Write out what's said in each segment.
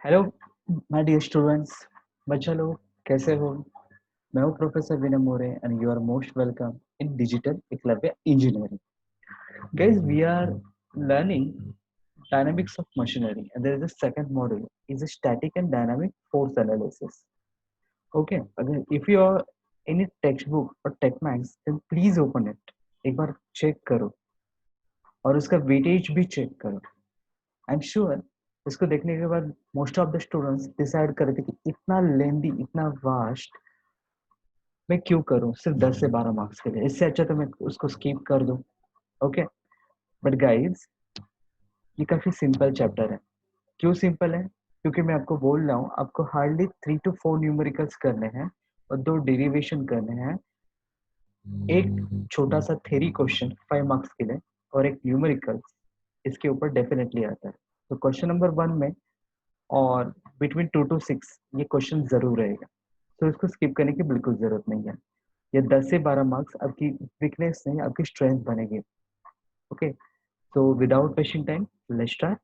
Hello my dear students. बच्चा लोग कैसे हो? मैं हूँ professor Vinay More and you are most welcome in digital Eklavya engineering. Guys, we are learning dynamics of machinery and there is a second module is a static and dynamic force analysis. Okay, अगर if you are in a textbook or TechMax then please open it, एक बार check करो और उसका weightage भी check करो। I am sure इसको देखने के बाद most of the students decide करते कि इतना लेंदी, इतना वास्ट मैं क्यों करूं सिर्फ 10 से 12 मार्क्स के लिए, इससे अच्छा तो मैं उसको स्किप कर दूं। ओके, बट गाइस ये काफी सिंपल चैप्टर है। क्यों सिंपल है? क्योंकि मैं आपको बोल रहा हूँ आपको हार्डली 3 to 4 न्यूमेरिकल्स करने हैं और 2 डेरिवेशन करने हैं, एक छोटा सा थ्योरी क्वेश्चन 5 मार्क्स के लिए और एक न्यूमेरिकल्स इसके ऊपर डेफिनेटली आता है। तो क्वेश्चन नंबर 1 में और बिटवीन 2 to 6 ये क्वेश्चन जरूर रहेगा, तो इसको स्किप करने की बिल्कुल जरूरत नहीं है। ये 10 से 12 मार्क्स आपकी वीकनेस नहीं, आपकी स्ट्रेंथ बनेगी। Okay, so without wasting time, let's start.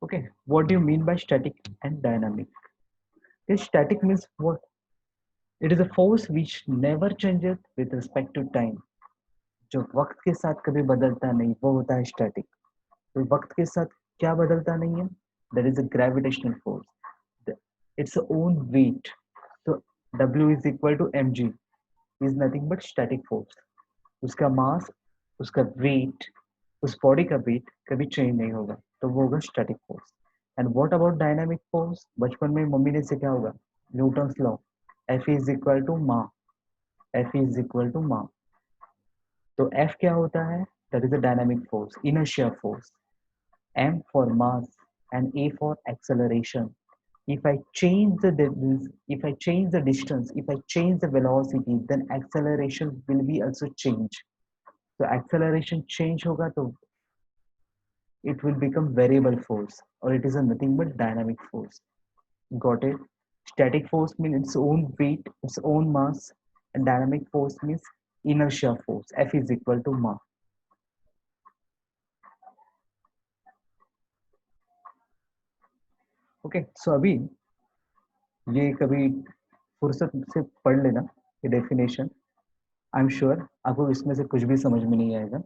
Okay, what do you mean by static and dynamic? This static means what? It is a force which never changes with respect to time. जो वक्त के साथ कभी बदलता नहीं वो होता है स्टैटिक। तो वक्त के साथ क्या बदलता नहीं है? There is a gravitational force. Its own weight. So W is equal to mg is nothing but static force. उसका मास, उसका वेट, उस बॉडी का वेट कभी चेंज नहीं होगा, तो वो होगा static force. And what about dynamic force? बचपन में मम्मी ने सिखाया होगा Newton's law, F is equal to MA, F is equal to MA. तो एफ क्या होता है? That is a dynamic force, inertia force. M for mass and A for acceleration. If I change the distance, if I change the distance, if I change the velocity, then acceleration will be also change. तो acceleration change होगा तो it will become variable force or it is a nothing but dynamic force. Got it? Static force means its own weight, its own mass, and dynamic force means inertia force. F is equal to ma. Okay, so अभी ये कभी फुर्सत से पढ़ लेना ये definition. I am sure आपको इसमें से कुछ भी समझ में नहीं आएगा।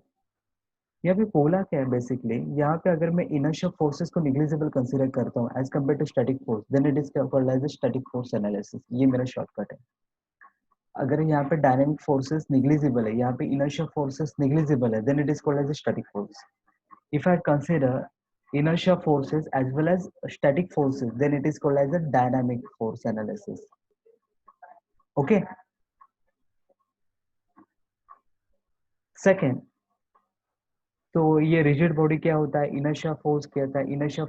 यहाँ पे बोला क्या है बेसिकली, यहाँ पे अगर मैं इनर्शियल फोर्सेस को निग्लिजिबल कंसीडर करता हूँ as compared to static force, then it is called as static force analysis. ये मेरा शॉर्टकट है। अगर यहाँ पे डायनेमिक फोर्सेस निग्लिजिबल है, यहाँ पे इनर्शियल फोर्सेस निग्लिजिबल है, then it is called as static force. If I consider inertia forces as well as static forces, then it is called as a dynamic force analysis. Okay, second, तो ये rigid body क्या होता है, inertia force क्या होता है? Inertia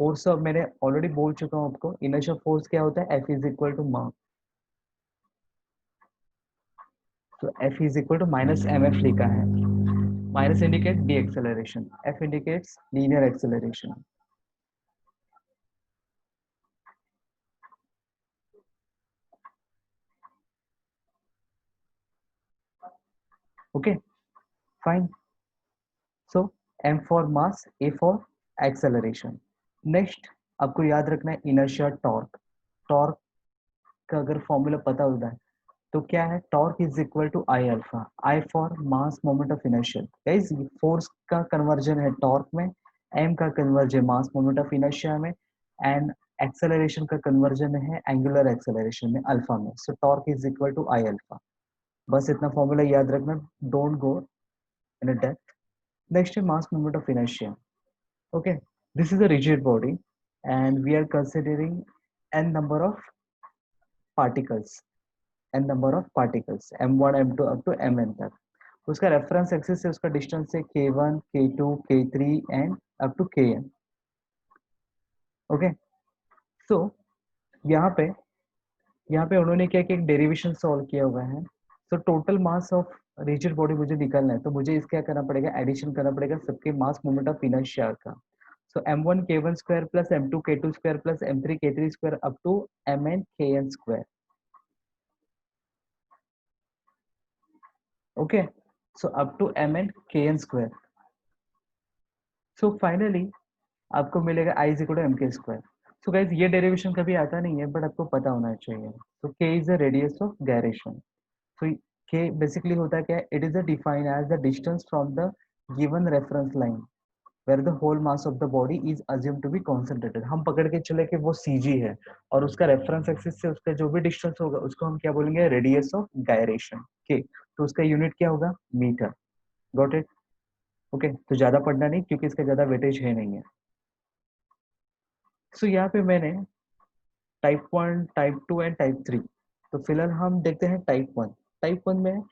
force मैंने already बोल चुका हूँ आपको। इनर्शिया फोर्स क्या होता है? F is equal to MA. तो F is equal to minus M F लिखा है। माइनस indicate deacceleration, F indicates linear acceleration. Okay, fine. So M for mass, A for acceleration. Next आपको याद रखना है इनर्शिया टॉर्क। टॉर्क का अगर फॉर्मूला पता होता है तो क्या है? Torque is equal to I alpha, I for mass moment of inertia. Guys force का कन्वर्जन है टॉर्क में, एम का conversion mass moment of inertia में, एंड एक्सेलरेशन का कन्वर्जन है एंगुलर एक्सेलरेशन में अल्फा में। So torque is equal to I alpha. बस इतना फॉर्मूला याद रखना, don't go in a depth. Next है mass moment of inertia. Okay, this is a rigid body and we are considering n number of particles, n number of particles m1 m2 up to mn तक। उसका reference axis से उसका distance है k1 k2 k3 and up to kn। Okay, so यहाँ पे उन्होंने क्या किया, एक डेरिवेशन सॉल्व किया हुआ है। So total mass of rigid body मुझे निकालना है, तो मुझे इसका क्या करना पड़ेगा? एडिशन करना पड़ेगा सबके मास मोमेंट ऑफ इनर्शिया का। So m1 k1 square plus m2 k2 square plus m3 k3 square up to mn kn square. Okay, so up to m n k n square. So finally आपको मिलेगा i is equal to M K square. So guys ये derivation कभी आता नहीं है but आपको पता होना चाहिए। So k is the radius of gyration. So k basically होता है क्या, it is defined as the distance from the given reference line where the whole mass of the body is assumed to be concentrated। हम पकड़ के चले कि वो CG है और उसका रेफरेंस एक्सिस से उसका जो भी डिस्टेंस होगा उसको हम क्या बोलेंगे, रेडियस ऑफ गायरेशन के। तो उसका यूनिट क्या होगा, मीटर। Got it. ओके, तो ज्यादा पढ़ना नहीं क्योंकि इसका ज्यादा वेटेज है नहीं है। सो यहाँ पे मैंने टाइप 1, टाइप 2 एंड टाइप 3। तो फिलहाल हम देखते हैं टाइप 1। टाइप 1 में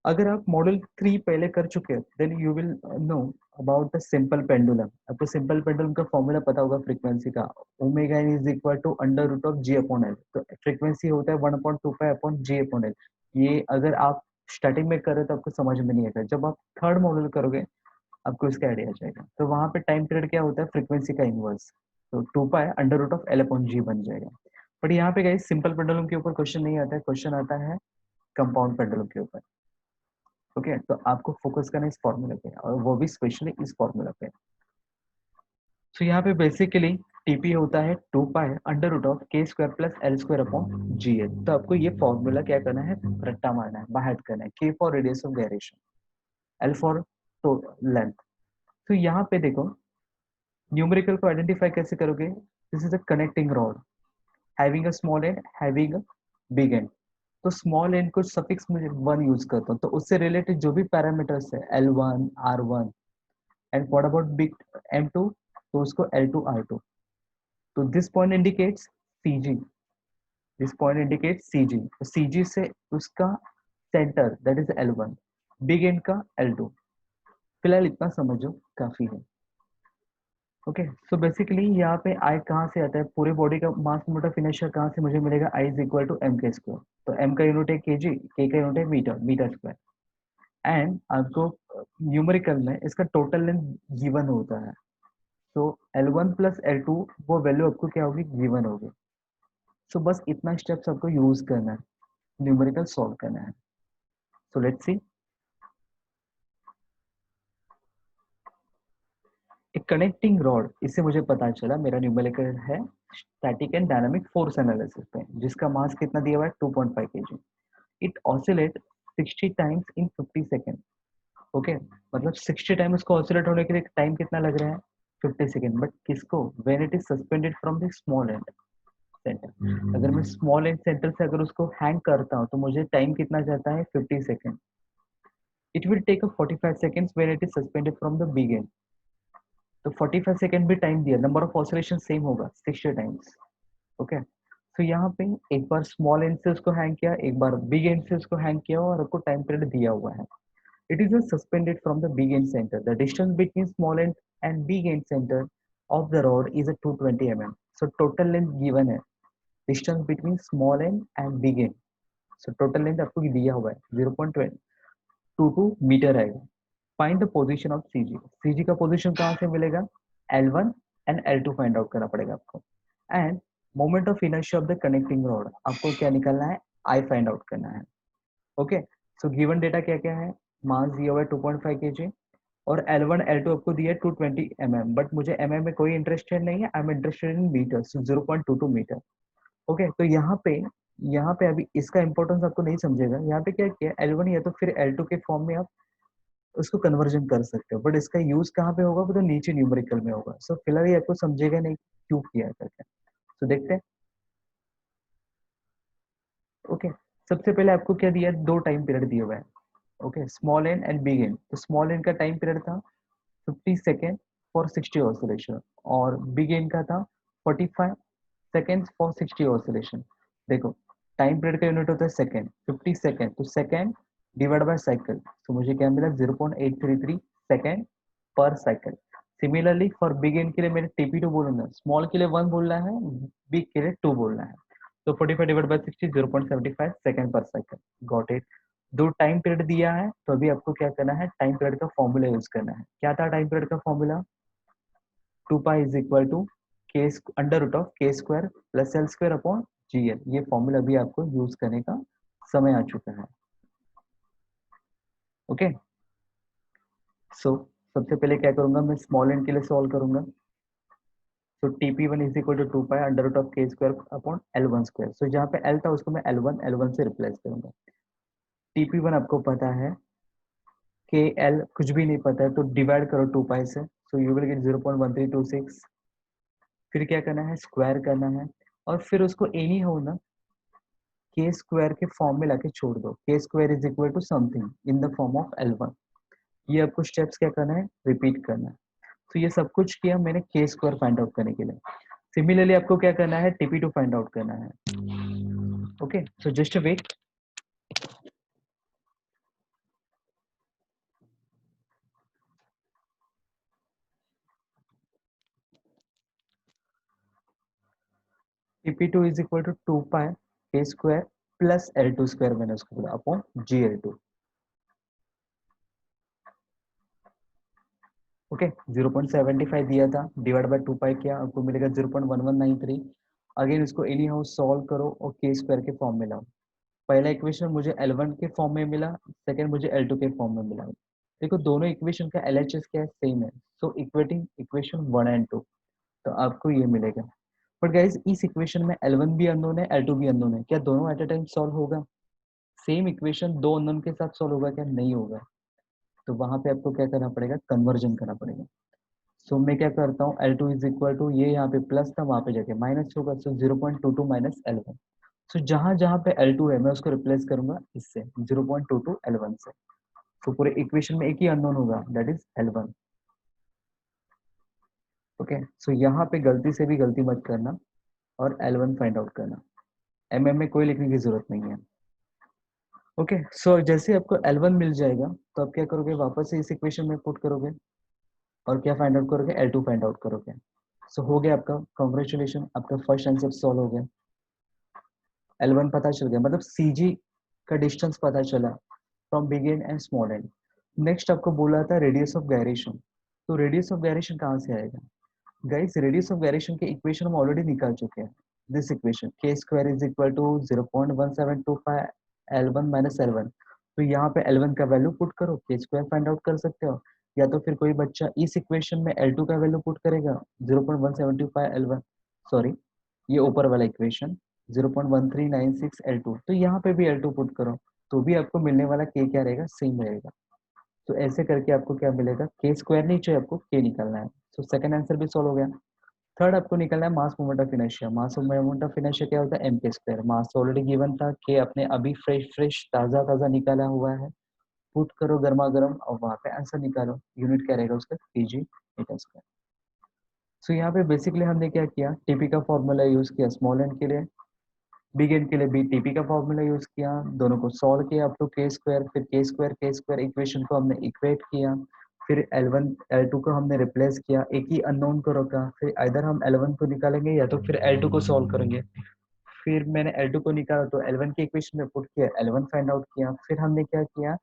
अगर आप मॉडल 3 पहले कर चुके हैं then you will know about the simple pendulum. आपको सिंपल पेंडुलम का फॉर्मूला पता होगा फ्रीक्वेंसी का, omega N is equal to under root of G upon L. तो फ्रीक्वेंसी होता है 1/2π अपॉन जी अपॉन एल। ये अगर आप स्टार्टिंग में करें तो आपको समझ में नहीं आएगा, जब आप थर्ड मॉडल करोगे आपको इसका आइडिया आ जाएगा। तो वहां पे टाइम पीरियड क्या होता है, फ्रीक्वेंसी का इनवर्स। तो 2π under root of L upon g बन जाएगा। बट यहाँ पे गाइस सिंपल पेंडुलम के ऊपर क्वेश्चन नहीं आता है, क्वेश्चन आता है कंपाउंड पेंडुलम के ऊपर। ओके, तो आपको फोकस करना इस फॉर्मूला पे और वो भी स्पेशली इस फॉर्मूला पे। तो यहाँ पे बेसिकली टीपी होता है 2π under root of K square plus L square upon G L. तो आपको ये फॉर्मूला क्या करना है, रट्टा मारना है, बाहर करना है। के for radius of gyration, L for length. तो यहाँ पे देखो न्यूमेरिकल को आइडेंटिफाई कैसे करोगे, this is a connecting rod having a small and having a big end. तो स्मॉल एंड को सफिक्स में 1 यूज करता हूँ, तो उससे रिलेटेड जो भी पैरामीटर्स है L1 R1 and what about big M2, तो उसको L2 R2। तो this point indicates CG, this point indicates CG। तो CG से उसका centre that is L1, big and का L2। फिलहाल इतना समझो काफी है। ओके, सो बेसिकली यहाँ पे आई कहाँ से आता है, पूरे बॉडी का मास मोमेंट ऑफ इनर्शिया कहाँ से मुझे मिलेगा, I is equal to M K square. तो एम का यूनिट है केजी, के का यूनिट है मीटर, मीटर स्क्वायर। एंड आपको न्यूमेरिकल में इसका टोटल लेंथ गिवन होता है। तो L1 प्लस L2 वो वैल्यू आपको क्या होगी, गिवन होगी। सो बस इतना स्टेप्स आपको यूज करना है, न्यूमेरिकल सॉल्व करना है। So let's see. एक कनेक्टिंग रॉड, इससे मुझे पता चला मेरा न्यूमेरिकल है static and dynamic force analysis पे, जिसका मास कितना दिया हुआ है 2.5 kg। It oscillate 60 times in 50 second. Okay, मतलब 60 टाइम उसको ऑसिलेट होने के लिए टाइम कितना लग रहा है, 50 सेकेंड। बट किसको, when it is suspended from the small end centre. अगर मैं स्मॉल एंड सेंटर से अगर उसको हैंग करता हूँ तो मुझे टाइम कितना जाता है, 50 second. It will take a 45 seconds when it is suspended from the big end. तो 45 सेकेंड भी टाइम दिया, नंबर ऑफ ऑसिलेशन सेम होगा 60 टाइम्स। ओके, तो यहाँ पे एक बार स्मॉल एंड से उसको हैंग किया, एक बार बिग एंड से उसको हैंग किया और आपको टाइम पीरियड दिया हुआ है। It is suspended from the big end centre, the distance between small end big end centre of the rod is 220 mm। So total length given है, distance between small end big end. So total length आपको दिया हुआ है 0.22 metre आएगा। Find the position of CG. CG का position कहाँ से मिलेगा, L1 and L2 find out करना पड़ेगा आपको। End moment of inertia of the connecting rod आपको क्या निकालना है, आई फाइंड आउट करना है। ओके, सो गिवन डेटा क्या क्या है, मास दिया हुआ है 2.5 kg और L1 L2 आपको दिया है 220 mm। बट मुझे mm में कोई इंटरेस्टेड नहीं है, I am interested in metre, so 0.22 metre. Okay, तो यहाँ पे अभी इसका इंपॉर्टेंस आपको नहीं समझेगा। यहाँ पे क्या किया, L1 या तो फिर L2 के फॉर्म में आप उसको कन्वर्जन कर सकते हो, बट इसका यूज कहाँ पे होगा, वो तो नीचे न्यूमेरिकल में होगा। सो फिलहाल ये आपको समझेगा नहीं क्यों किया है करके। तो देखते हैं। ओके, सबसे पहले आपको क्या दिया है, 2 टाइम पीरियड दिए हुए हैं। Okay, small end big end. तो स्मॉल एंड का टाइम पीरियड था 50 सेकेंड फॉर 60 ऑसिलेशन और बिग एंड का था 45 सेकेंड फॉर 60 ऑसिलेशन। देखो टाइम पीरियड का यूनिट होता है सेकेंड, 50 सेकेंड तो सेकेंड डिवाइड बाय साइकिल। तो मुझे क्या मिला, 0.833 सेकेंड पर cycle. Similarly for big and के लिए मैंने TP2 बोलूंगा, स्मॉल के लिए 1 बोलना है, बिग के लिए 2 बोलना है। तो 45 डिवाइड बाय 60 0.75 सेकेंड पर cycle. Got it. 2 time period दिया है तो अभी आपको क्या करना है, टाइम पीरियड का फॉर्मूला यूज करना है। क्या था टाइम पीरियड का फॉर्मूला, 2π इज इक्वल टू के under root of K square plus L square upon G L. ये फॉर्मूला अभी आपको यूज करने का समय आ चुका है। ओके, सो सबसे पहले क्या करूंगा, मैं स्मॉल एन के लिए सॉल्व करूंगा। तो TP1 is equal to 2 pi under root of K square upon L1 square. So जहाँ पे L था उसको मैं L1 से रिप्लेस करूंगा। TP1 आपको पता है, के एल कुछ भी नहीं पता है, तो डिवाइड करो 2 पाई से, सो यू विल गेट 0.1326। फिर क्या करना है, स्क्वायर करना है, और फिर उसको एनी हो ना के स्क्वायर के फॉर्म में लाके छोड़ दो। K square is equal to something in the form of L1। ये आपको स्टेप्स क्या करना है, रिपीट करना है। तो ये सब कुछ किया मैंने के स्क्वायर फाइंड आउट करने के लिए। सिमिलरली आपको क्या करना है, TP2 फाइंड आउट करना है। Okay, so just wait. TP2 is equal to 2 pi K square plus L2 square, मैंने उसको बोला अपॉन GL2। ओके, 0.75 दिया था, डिवाइड बाय 2 पाई किया, आपको मिलेगा 0.1193। अगेन इसको एनी हाउ सॉल्व करो और के स्क्वायर के फॉर्म में लाओ। पहला इक्वेशन मुझे L1 के फॉर्म में मिला, सेकंड मुझे L2 के फॉर्म में मिला। देखो दोनों इक्वेशन का LHS क्या है, सेम है। सो इक्वेटिंग इक्वेशन 1 एंड 2, तो आपको ये मिलेगा। बट गाइज इस इक्वेशन में L1 भी अननोन है, L2 भी अननोन है, क्या दोनों एट अ टाइम सॉल्व होगा? सेम इक्वेशन दो अननोन के साथ सॉल्व होगा क्या? नहीं होगा। तो वहां पे आपको क्या करना पड़ेगा, कन्वर्जन करना पड़ेगा। सो मैं क्या करता हूँ, L2 इज इक्वल टू, ये यहाँ पे प्लस था वहां पे जाके माइनस होगा, सो 0.22 माइनस L1। सो जहां जहां पे L2 है मैं उसको रिप्लेस करूंगा इससे 0.22 L1 से। तो पूरे इक्वेशन में एक ही अननोन होगा, that is L1। Okay, so यहाँ पे गलती से भी गलती मत करना और L1 फाइंड आउट करना। MM में कोई लिखने की जरूरत नहीं है। ओके, सो जैसे आपको L1 मिल जाएगा तो आप क्या करोगे, वापस से इस इक्वेशन में पुट करोगे और क्या फाइंड आउट करोगे, L2 फाइंड आउट करोगे। सो हो गया आपका, कॉन्ग्रेचुलेशन, आपका फर्स्ट आंसर सॉल्व हो गया। L1 पता चल गया, मतलब CG का डिस्टेंस पता चला from big end and small end. Next आपको बोला था रेडियस ऑफ गायरेशन। तो रेडियस ऑफ गायरेशन कहाँ से आएगा? गाइस रेडियस ऑफ गायरेशन के इक्वेशन हम ऑलरेडी निकाल चुके हैं। This equation K square is equal to 0.1725 L1 minus L1। तो यहाँ पे L1 का वैल्यू पुट करो, के स्क्वायर फाइंड आउट कर सकते हो। या तो फिर कोई बच्चा इस इक्वेशन में L2 का वैल्यू पुट करेगा 0.175 L1, सॉरी ये ऊपर वाला इक्वेशन 0.1396 L2, तो यहाँ पे भी L2 पुट करो, तो भी आपको मिलने वाला के क्या रहेगा, सेम रहेगा। तो ऐसे करके आपको क्या मिलेगा, के स्क्वायर नहीं चाहिए, आपको के निकालना है। तो सेकंड आंसर भी सॉल्व हो गया। थर्ड आपको निकलना है mass moment of inertia. Mass moment of inertia क्या होता है, एम के स्क्वायर। मास ऑलरेडी गिवन था, के अपने अभी फ्रेश फ्रेश ताजा ताजा निकाला हुआ है, पुट करो गर्मा गर्म और वहां पे आंसर निकालो। यूनिट क्या रहेगा उसका, केजी मीटर स्क्वायर। सो यहाँ पे बेसिकली हमने क्या किया, टीपी का फॉर्मूला यूज किया स्मॉल एन के लिए, बिग एन के लिए भी टीपी का फॉर्मूला यूज किया, दोनों को सॉल्व किया अप टू के स्क्वायर, फिर के स्क्वायर इक्वेशन को हमने इक्वेट किया, फिर L1 L2 को हमने रिप्लेस किया, एक ही अननोन को रखा, फिर इधर हम L1 को निकालेंगे या तो फिर L2 को सॉल्व करेंगे। फिर मैंने L2 को निकाला तो L1 के इक्वेशन में पुट किया, L1 फाइंड आउट किया। फिर हमने क्या किया,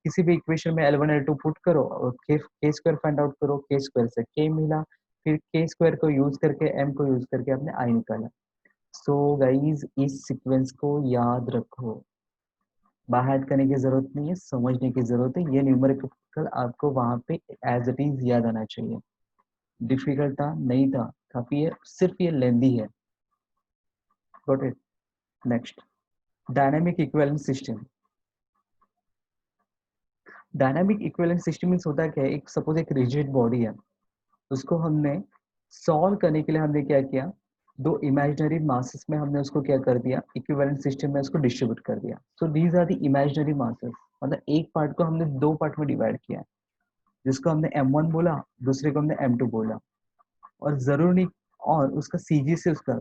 किसी भी इक्वेशन में L1 L2 पुट करो और के स्क्वायर फाइंड आउट करो, के स्क्वायर से के मिला, फिर के स्क्वायर को यूज करके m को यूज करके आपने आई निकाला। सो गाइज इस सीक्वेंस को याद रखो, बाहर करने की जरूरत नहीं है, समझने की जरूरत है। ये न्यूमेरिकल आपको वहां पे एज इट इज याद आना चाहिए। डिफिकल्ट था नहीं था, काफी है, सिर्फ ये लेंदी है। Got it. Next, dynamic equivalent system. Dynamic equivalent system means होता क्या है, एक सपोज एक रिजिड बॉडी है, उसको हमने सॉल्व करने के लिए हमने क्या किया, दो इमेजिनरी मासेस में हमने उसको क्या कर दिया, इक्विवेलेंट सिस्टम में उसको डिस्ट्रीब्यूट कर दिया। So these are the imaginary masses, मतलब एक पार्ट को हमने दो पार्ट में डिवाइड किया, जिसको हमने M1 बोला, दूसरे को हमने M2 बोला। और जरूर नहीं, और उसका सीजी से उसका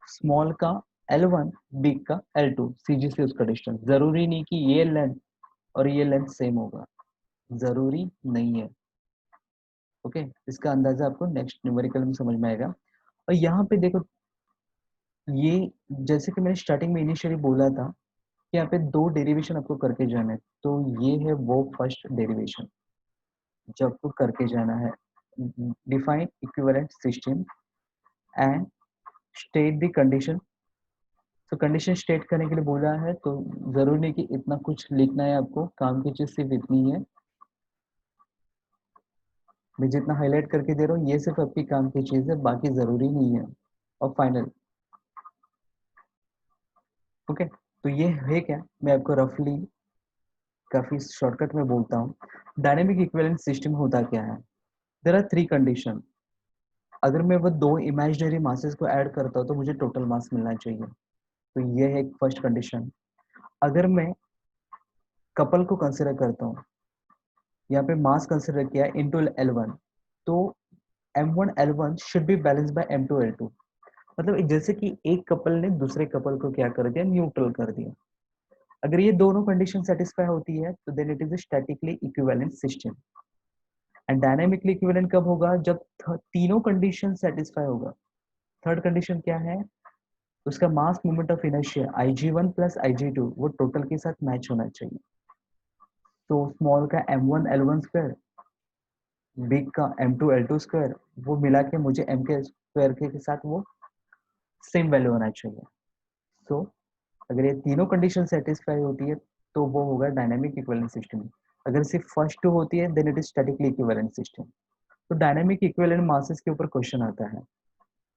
स्मॉल का L1, बिग का L2, सीजी से उसका डिस्टेंस। जरूरी नहीं कि ये लेंथ और ये लेंथ सेम होगा, जरूरी नहीं है। ओके, इसका अंदाजा आपको नेक्स्ट न्यूमेरिकल में समझ में आएगा। और यहाँ पे देखो, ये जैसे कि मैंने स्टार्टिंग में इनिशियली बोला था कि यहाँ पे दो डेरिवेशन आपको करके जाना है, तो ये है वो फर्स्ट डेरिवेशन जो आपको करके जाना है। Define equivalent system and state the condition. तो कंडीशन स्टेट करने के लिए बोला है, तो जरूरी नहीं कि इतना कुछ लिखना है आपको, काम की चीज सिर्फ इतनी है। मैं जितना हाईलाइट करके दे रहा हूँ ये सिर्फ आपकी काम की चीज है, बाकी जरूरी नहीं है। और फाइनल, ओके, तो ये है क्या, मैं आपको रफली काफी शॉर्टकट में बोलता हूँ। डायनेमिक इक्विवेलेंट सिस्टम होता क्या है? There are three condition. अगर मैं वो दो इमेजिनरी मासेस को ऐड करता हूँ तो मुझे टोटल मास मिलना चाहिए। तो ये है एक फर्स्ट कंडीशन। अगर मैं कपल को कंसिडर करता हूँ, यहाँ पे मास कंसिडर किया इनटू L1, तो M1 L1 should be balance bye M2 L2। मतलब जैसे कि एक कपल ने दूसरे कपल को क्या कर दिया, न्यूट्रल कर दिया। अगर ये दोनों कंडीशन सेटिस्फाई होती है तो then it is a statically equivalent system. And dynamically equivalent कब होगा, जब तीनों कंडीशन सेटिस्फाई होगा। थर्ड कंडीशन क्या है, उसका mass moment of inertia Ig1 plus Ig2 वो टोटल के साथ मैच होना चाहिए। तो स्मॉल का M1 L1 स्क्वायर, बिग का M2 L2 स्क्वायर, वो मिला के मुझे M के स्क्वायर के साथ वो सेम वैल्यू होना चाहिए। सो अगर ये तीनों कंडीशन सेटिस्फाई होती है तो वो होगा डायनामिक इक्विवेलेंट सिस्टम। अगर सिर्फ फर्स्ट टू होती है then it is statically equivalent system. तो डायनामिक इक्विवेलेंट मासेस के ऊपर क्वेश्चन आता है,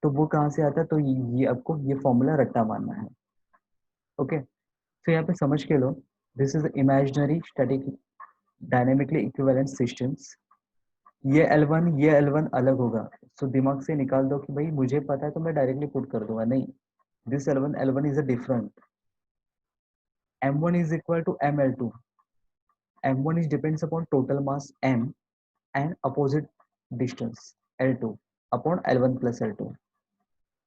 तो वो कहाँ से आता है, तो ये आपको ये फॉर्मूला रट्टा मारना है। ओके, तो यहाँ पे समझ के लो, this is imaginary static dynamically equivalent systems. ये L1 अलग होगा। सो दिमाग से निकाल दो कि भाई मुझे पता है तो मैं डायरेक्टली पुट कर दूंगा, नहीं, this L1 is a different. M1 is equal to ML2. M1 is depends upon total mass M and opposite distance L2 upon L1 plus L2।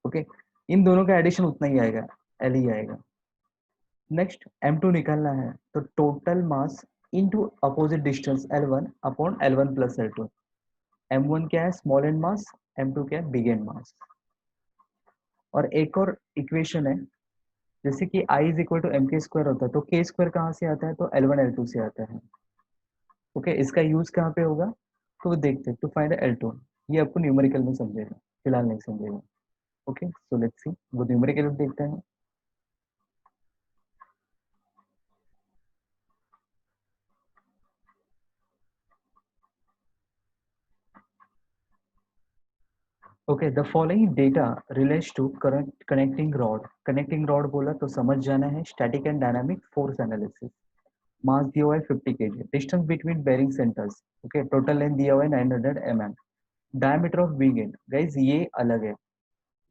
Okay, इन दोनों का एडिशन उतना ही आएगा, L ही आएगा। नेक्स्ट M2 निकालना है, तो total mass into opposite distance L1 upon L1 plus L2। M1 क्या है, स्मॉल एंड मास, M2 क्या है, बिग एंड मास। और एक और इक्वेशन है, जैसे कि I is equal to M K square होता है, तो के स्क्वायर कहाँ से आता है, तो L1 L2 से आता है। ओके, इसका यूज कहाँ पे होगा, तो वो देखते हैं, टू फाइंड L2। ये आपको न्यूमेरिकल में समझेगा, फिलहाल नहीं समझेगा। ओके, सो लेट्स सी, वो न्यूमेरिकल देखते हैं। Okay, the following data relates to current connecting rod. Connecting rod बोला तो समझ जाना है static and dynamic force analysis. Mass दिया हुआ है 50 kg, distance between bearing centres, okay, total length दिया हुआ है 900 mm, diameter of big end, guys ये अलग है,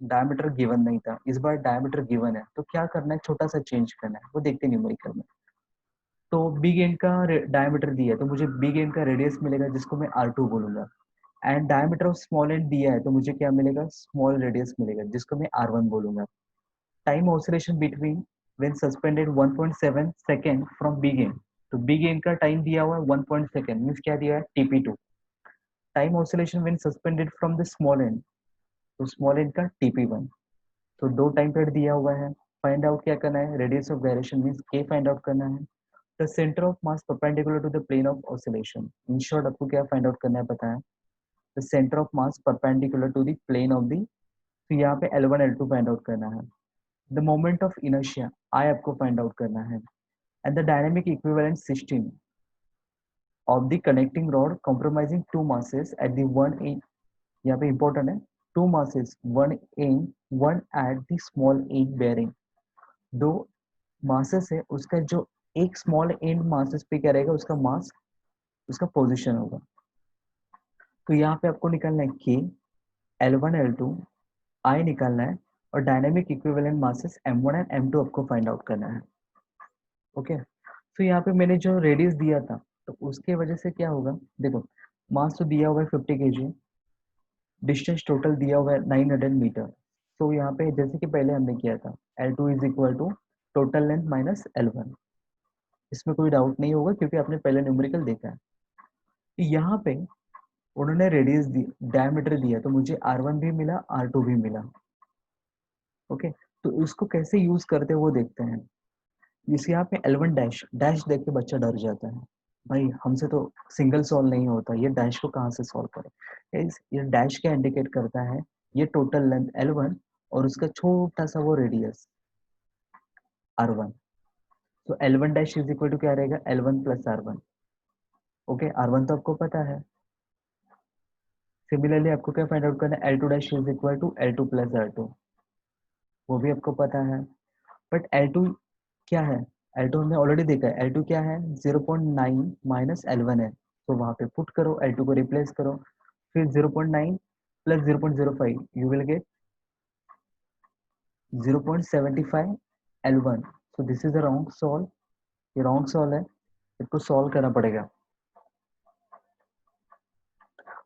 डायमीटर गिवन नहीं था, इस बार डायमीटर गिवन है, तो क्या करना है, छोटा सा चेंज करना है, वो देखते हैं न्यूमेरिकल में। तो बिग एंड का डायमीटर दिया है तो मुझे बिग एंड का रेडियस मिलेगा जिसको मैं R2 बोलूंगा। And diameter of small and दिया है तो मुझे क्या मिलेगा, स्मॉल रेडियस मिलेगा जिसको मैं R1 बोलूंगा। Time oscillation between when suspended 1.7 second from big end, तो बिग एंड का टाइम दिया हुआ है 1 सेकेंड, मीन्स क्या दिया है, TP2। Time oscillation when suspended from the small and, तो स्मॉल एंड का TP1। तो दो टाइम पीरियड दिया हुआ है, फाइंड आउट क्या करना है, रेडियस ऑफ गायरेशन मीन्स के फाइंड आउट करना है। The centre of mass perpendicular to the plane of oscillation, in short आपको क्या फाइंड आउट करना है पता है, the centre of mass perpendicular to the plane of the, तो यहाँ पे L1 L2 फाइंड आउट करना है। The moment of inertia I आपको फाइंड आउट करना है। And the dynamic equivalent system of the connecting rod compromising two masses at the one end, यहाँ पे इंपॉर्टेंट है, two masses one end, one at the small end bearing. दो masses है, उसका जो एक स्मॉल एंड मासेस पे क्या रहेगा, उसका मास, उसका पोजीशन होगा। तो यहाँ पे आपको निकालना है के, L1 L2, आई निकालना है, और dynamic equivalent masses M1 and M2 आपको फाइंड आउट करना है। ओके, तो यहाँ पे मैंने जो रेडियस दिया था तो उसके वजह से क्या होगा, देखो मास तो दिया हुआ है 50 kg, डिस्टेंस टोटल दिया हुआ है 900 मीटर। तो यहाँ पे जैसे कि पहले हमने किया था, L2 is equal to total length minus L1, इसमें कोई डाउट नहीं होगा क्योंकि आपने पहले न्यूमेरिकल देखा है। तो यहाँ पे उन्होंने रेडियस दी, डायमीटर दिया, तो मुझे R1 भी मिला, R2 भी मिला। ओके, तो इसको कैसे यूज करते हैं वो देखते हैं। इस यहाँ पे L1 डैश, डैश देख के बच्चा डर जाता है, भाई हमसे तो सिंगल सॉल्व नहीं होता, ये डैश को कहाँ से सॉल्व करें। ये डैश क्या इंडिकेट करता है, ये टोटल लेंथ L1 और उसका छोटा सा वो रेडियस R1। तो L1 dash is equal to क्या रहेगा, L1 plus R1। Okay, R1 तो आपको पता है, सिमिलरली आपको क्या फाइंड आउट करना है, L2 dash is equal to L2 plus R2, वो भी आपको पता है। बट L2 क्या है, L2 हमने ऑलरेडी देखा है, L2 क्या है 0.9 माइनस L1 है, तो वहां पे पुट करो, L2 को रिप्लेस करो, फिर 0.9 plus 0.05 you will gate 0.75 L1। So this is a wrong solve, ये रॉन्ग सॉल्व है, इसको सॉल्व करना पड़ेगा।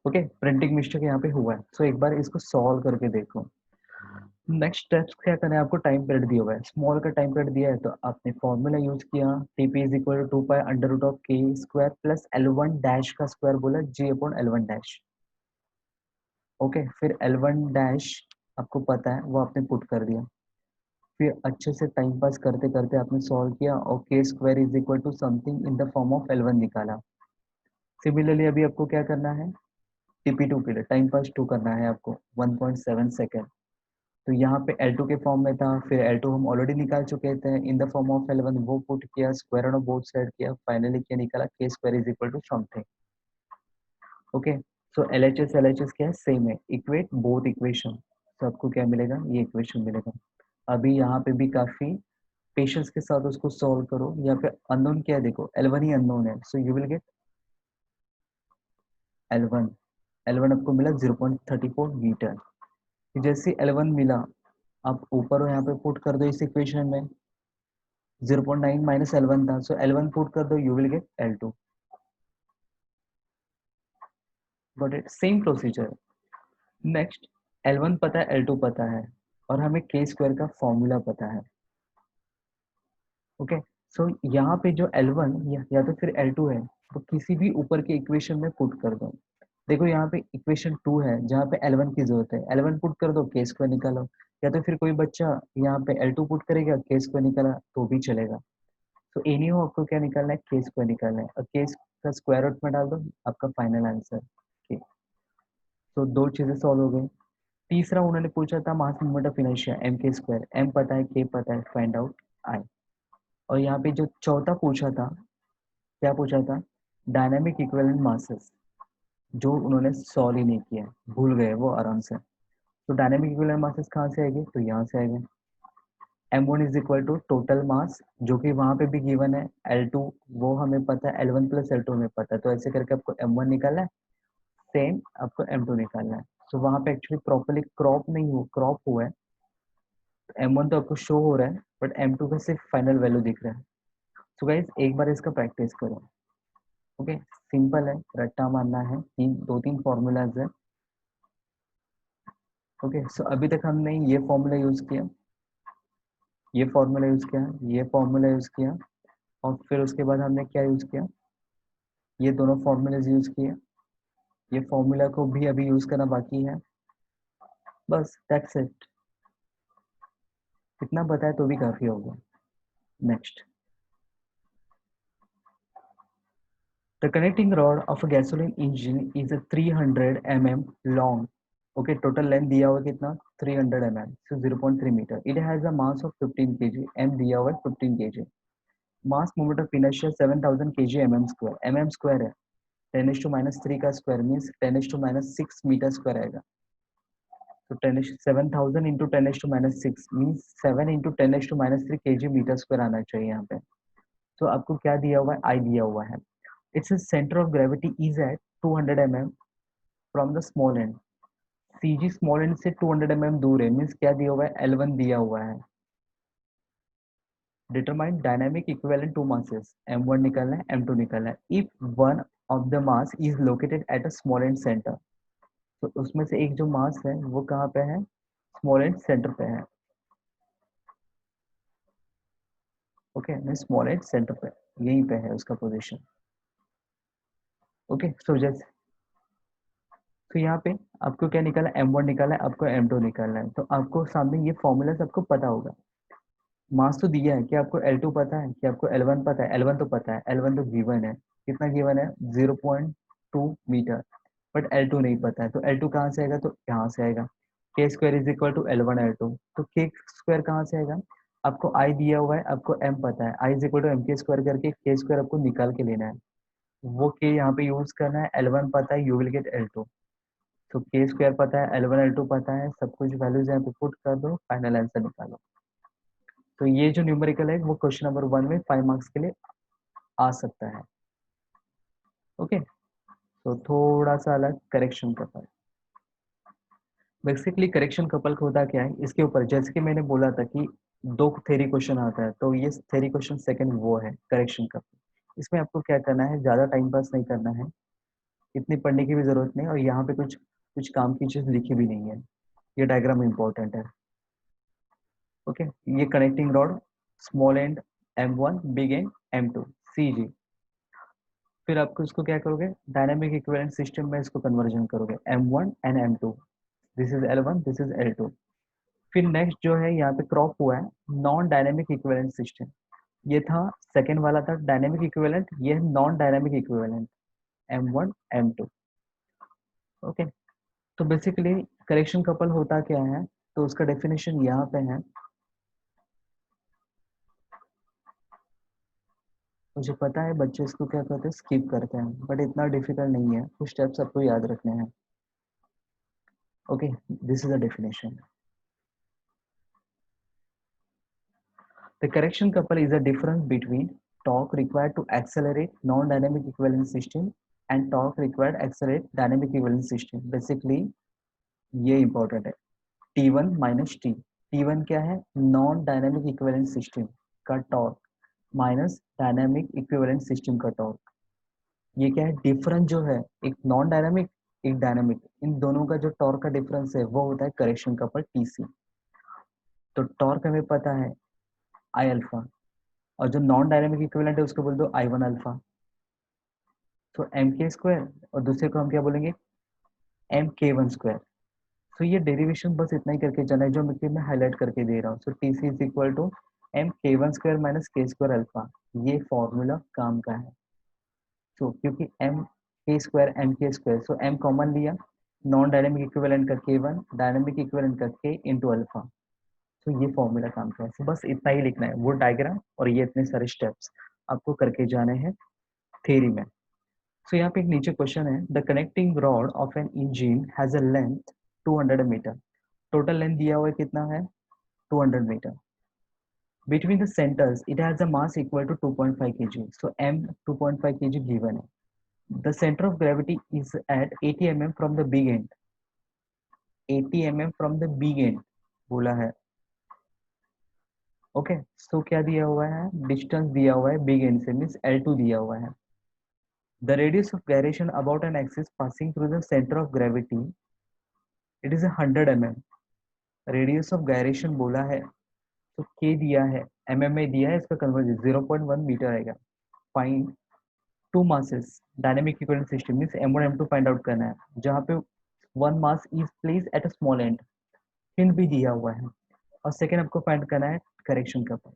ओके, प्रिंटिंग मिस्टेक यहाँ पे हुआ है, सो एक बार इसको सॉल्व करके देखो। नेक्स्ट स्टेप्स क्या करना है, आपको टाइम पीरियड दिया हुआ है, स्मॉल का टाइम पीरियड दिया है तो आपने फॉर्मूला यूज किया, TP is equal to 2 pi under root of K square plus L1 dash का स्क्वायर बोला G upon L1 dash. Okay, फिर L1 डैश आपको पता है वो आपने पुट कर दिया, फिर अच्छे से टाइम पास करते करते आपने सॉल्व किया और K square is equal to something in the form of L1 निकाला। सिमिलरली अभी आपको क्या करना है, टीपी2 के लिए टाइम पास 2 करना है आपको 1.7 सेकेंड। तो यहाँ पे L2 के फॉर्म में था, फिर L2 हम ऑलरेडी निकाल चुके थे इन द फॉर्म ऑफ L1, वो पुट किया, स्क्वायर ऑन बोथ साइड किया, फाइनली क्या निकाला, K square is equal to something. Okay, so L H S क्या है, सेम है, इक्वेट बोथ इक्वेशन, तो आपको क्या मिलेगा, ये इक्वेशन मिलेगा। अभी यहाँ पे भी काफी पेशेंस के साथ उसको सॉल्व करो, यहाँ पे अननोन क्या है देखो, L1 ही अननोन है, सो you will gate L1, L1 आपको मिला 0.34 मीटर। जैसे L1 मिला, आप ऊपर यहाँ पे पुट कर दो इस इक्वेशन में, 0.9 माइनस L1 था, सो L1 पुट कर दो, you will gate L2। Got it, same procedure. Next, L1 पता है, L2 पता है, और हमें के स्क्वायर का फॉर्मूला पता है। ओके, सो यहाँ पे जो L1 या तो फिर L2 है, तो किसी भी ऊपर के इक्वेशन में पुट कर दो। देखो यहाँ पे इक्वेशन 2 है जहाँ पे L1 की जरूरत है, L1 पुट कर दो, के स्क्वायर निकालो, या तो फिर कोई बच्चा यहाँ पे L2 पुट करेगा, के स्क्वायर निकाला तो भी चलेगा। तो एनी हो आपको क्या निकालना है, के स्क्वायर निकालना है, और के का स्क्वायर रूट में डाल दो, आपका फाइनल आंसर के। तो दो चीजें सॉल्व हो गई। तीसरा उन्होंने पूछा था mass moment of inertia M K square, M पता है, के पता है, फाइंड आउट आई। और यहाँ पे जो चौथा पूछा था, क्या पूछा था, डायनामिक इक्विवेलेंट मासेस, जो उन्होंने सॉल्व ही नहीं किया, भूल गए वो आराम से। तो डायनामिक इक्विवेलेंट मासेस कहाँ से आएगी, तो यहाँ से आएगा, m1 is equal to total mass, जो कि वहां पे भी गिवन है, L2 वो हमें पता है, L1 प्लस L2 हमें पता है, तो ऐसे करके आपको m1 निकालना है, सेम आपको m2 निकालना है। सो वहां पे एक्चुअली प्रॉपरली क्रॉप नहीं हो, क्रॉप हुआ है, तो m1 तो आपको शो हो रहा है, बट m2 का सिर्फ फाइनल वैल्यू दिख रहा है। सो गाइज एक बार इसका प्रैक्टिस करो। ओके, सिंपल है, रट्टा मारना है, दो तीन फॉर्मूलाज है। ओके, सो अभी तक हमने ये फॉर्मूला यूज किया, ये फॉर्मूला यूज किया, ये फॉर्मूला यूज किया, और फिर उसके बाद हमने क्या यूज किया, ये दोनों फॉर्मूलाज यूज किए, ये फॉर्मूला को भी अभी यूज करना बाकी है, बस दैट्स इट। इतना बताए तो भी काफी होगा। Next, the connecting rod of a gasoline engine is a 300 mm long. Okay, total length दिया हुआ कितना, 300 mm, so 0.3 metre. It has a mass of 15 kg, m दिया हुआ है 15 kg। Mass moment of inertia 7000 kg mm square, mm square है, 10⁻³ का square means 10⁻6 metre square आएगा। तो 7000 into 10⁻6 means 7 into 10⁻³ kg metre square आना चाहिए यहाँ पे। तो आपको क्या दिया हुआ है, आई दिया हुआ है। Its centre of gravity is at 200 mm from the small end, CG small end से 200 mm दूर है, मीन्स क्या दिया हुआ है, L1 दिया हुआ है। Determine dynamic equivalent two masses, m1 निकालना है, m2 निकालना है। If one of the mass is located at a small end centre, तो उसमें से एक जो मास है वो कहाँ पे है, स्मॉल एंड सेंटर पे है। ओके, मैं स्मॉल एंड सेंटर पे, यहीं पे है उसका पोजीशन। ओके, सो जैसे, तो यहाँ पे आपको क्या निकाला, m1 निकाला है, आपको m2 निकालना है, तो आपको सामने ये फॉर्मूला सबको पता होगा। मास तो दिया है कि आपको L2 पता है, कि आपको L1 पता है, L1 तो पता है, L1 तो गिवन है, कितना गिवन है, 0.2 मीटर, बट L2 नहीं पता है, तो L2 कहाँ से आएगा, तो यहाँ से आएगा, के square is equal to L1 L2, तो के स्क्वायर कहाँ से आएगा, आपको आई दिया हुआ है, आपको m पता है, I is equal to M K square करके के स्क्वायर आपको निकाल के लेना है, वो के यहाँ पे यूज करना है, L1 पता है, यू विल गेट L2। तो के स्क्वायर पता है, L1 L2 पता है, सब कुछ वैल्यूज यहाँ पे पुट कर दो, फाइनल आंसर निकालो। तो ये जो न्यूमेरिकल है वो क्वेश्चन नंबर 1 में 5 मार्क्स के लिए आ सकता है। ओके, तो थोड़ा सा अलग correction couple. Basically correction couple का होता क्या है, इसके ऊपर जैसे कि मैंने बोला था कि 2 थ्योरी क्वेश्चन आता है, तो ये थ्योरी क्वेश्चन सेकंड वो है करेक्शन कपल। इसमें आपको क्या करना है, ज़्यादा टाइम पास नहीं करना है, इतनी पढ़ने की भी जरूरत नहीं, और यहाँ पे कुछ कुछ काम की चीज़ लिखी भी नहीं है। ये डायग्राम इंपॉर्टेंट है। ओके, ये connecting rod, small and M1, big and M2, CG। फिर आपको इसको क्या करोगे, डायनामिक इक्विवेलेंट सिस्टम में इसको कन्वर्जन करोगे, M1 and M2, this is L1, this is L2। फिर नेक्स्ट जो है यहाँ पे क्रॉप हुआ है नॉन डायनेमिक इक्विवेलेंट सिस्टम। ये था सेकेंड वाला था डायनेमिक इक्विवेलेंट, ये है non dynamic equivalent, M1 M2। Okay, तो बेसिकली करेक्शन कपल होता क्या है, तो उसका डेफिनेशन यहाँ पे है। मुझे पता है बच्चे इसको क्या करते हैं, स्किप करते हैं, बट इतना डिफिकल्ट नहीं है, कुछ स्टेप्स आपको याद रखने हैं। Okay, this is the definition. The correction couple is a difference between torque required to accelerate non-dynamic equivalent system and torque required to accelerate dynamic equivalent system. Basically ये important है, T1 minus T। T1 क्या है, non dynamic equivalent system का torque minus dynamic equivalent system का torque. ये क्या है, difference जो है, एक नॉन डायनेमिक एक डायनेमिक, इन दोनों का जो टॉर्क का डिफरेंस है वो होता है करेक्शन कपल TC। तो टॉर्क हमें पता है I अल्फा, और जो नॉन डायनेमिक इक्विवेलेंट है उसको बोल दो I1 अल्फा। तो MK² और दूसरे को हम क्या बोलेंगे, MK1²। तो ये डेरिवेशन बस इतना ही करके जाना है, जो मैं हाईलाइट करके दे रहा हूँ। So TC is equal to MK1² minus K² alpha, ये फॉर्मूला काम का है। तो क्योंकि MK² MK², so M common लिया, नॉन डायनेमिक इक्विवेलेंट का K1, डायनेमिक इक्विवेलेंट का K इंटू अल्फा। तो ये फॉर्मूला काम का है। So बस इतना ही लिखना है, वो डायग्राम और ये इतने सारे स्टेप्स आपको करके जाने हैं थ्योरी में। सो यहाँ पे एक नीचे क्वेश्चन है, the connecting rod of an engine has a length 200 metre. Total length दिया हुआ है कितना है, 200 metre. Between the centres it has a mass equal to 2.5 kg। So M 2.5 kg given है। The centre of gravity is at 80 mm from the big end, 80 mm from the big end बोला है। Okay, सो क्या दिया हुआ है, distance दिया हुआ है बिग एंड से, मीन्स L2 दिया हुआ है। The radius of gyration about an axis passing through the centre of gravity, it is 100 mm। Radius of gyration बोला है, तो के दिया है, mm में दिया है, इसका कन्वर्जन 0.1 मीटर आएगा। Find two masses dynamic equivalent system, means M1 M2 find out करना है, जहाँ पे one mass is place at a small end, hint भी दिया हुआ है। और सेकेंड आपको फाइंड करना है करेक्शन का part.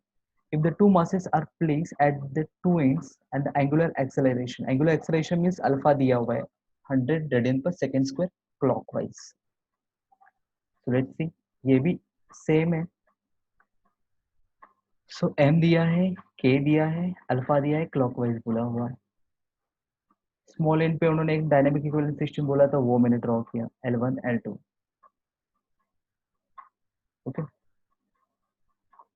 If the two masses are placed at the two ends and the angular acceleration means alpha दिया हुआ है 100 रेडियन पर second square clockwise. So let's see, ये भी सेम है। सो M दिया है, K दिया है, अल्फा दिया है, क्लॉकवाइज बोला हुआ है। स्मॉल एंड पे उन्होंने एक डायनेमिक इक्विवेलेंट सिस्टम बोला था, वो मैंने ड्रॉ किया, L1 L2। ओके,